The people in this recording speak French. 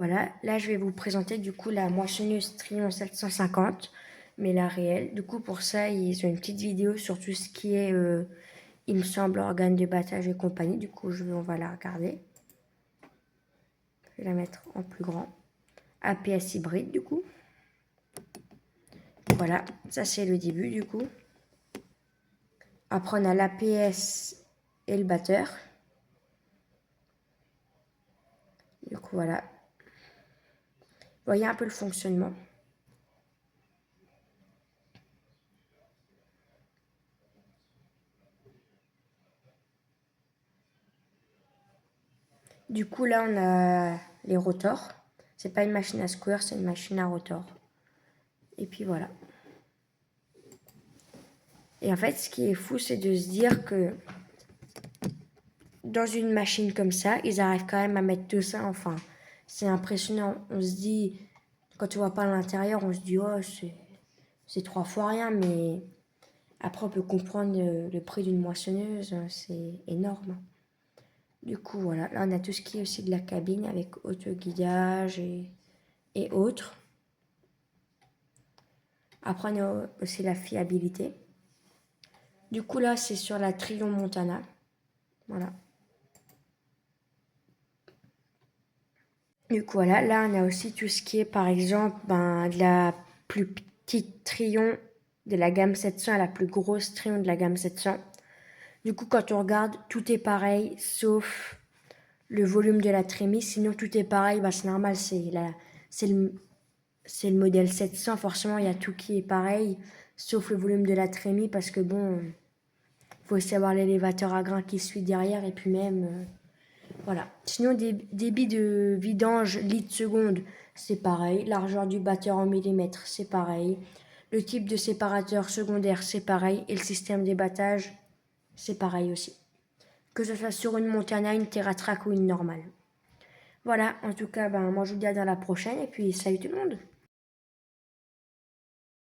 voilà, là je vais vous présenter du coup la moissonneuse Trion 750, mais la réelle. Du coup pour ça ils ont une petite vidéo sur tout ce qui est, il me semble, organes de battage et compagnie. Du coup on va la regarder. Je vais la mettre en plus grand. APS hybride du coup. Voilà, ça c'est le début du coup. Après on a l'APS et le batteur. Du coup voilà. Vous voyez un peu le fonctionnement. Du coup là on a les rotors. C'est pas une machine à square, c'est une machine à rotor. Et puis voilà. Et en fait, ce qui est fou, c'est de se dire que dans une machine comme ça, ils arrivent quand même à mettre tout ça. Enfin, c'est impressionnant. On se dit, quand on voit pas l'intérieur, on se dit, oh, c'est 3 fois rien. Mais après, on peut comprendre le prix d'une moissonneuse. C'est énorme. Du coup, voilà. Là, on a tout ce qui est aussi de la cabine avec autoguidage et autres. Après, on a aussi la fiabilité. Du coup, là, c'est sur la Trion Montana. Voilà. Du coup, voilà, là, on a aussi tout ce qui est, par exemple, de la plus petite Trion de la gamme 700 à la plus grosse Trion de la gamme 700. Du coup, quand on regarde, tout est pareil, sauf le volume de la trémie. Sinon, tout est pareil, c'est normal, c'est le modèle 700. Forcément, il y a tout qui est pareil, sauf le volume de la trémie, parce que bon, faut aussi avoir l'élévateur à grains qui suit derrière, et puis même... Voilà. Sinon, débit de vidange litres seconde, c'est pareil. Largeur du batteur en millimètres, c'est pareil. Le type de séparateur secondaire, c'est pareil. Et le système d'ébattage, c'est pareil aussi. Que ce soit sur une Montana, une TerraTrack ou une normale. Voilà, en tout cas, moi je vous dis à dans la prochaine et puis salut tout le monde.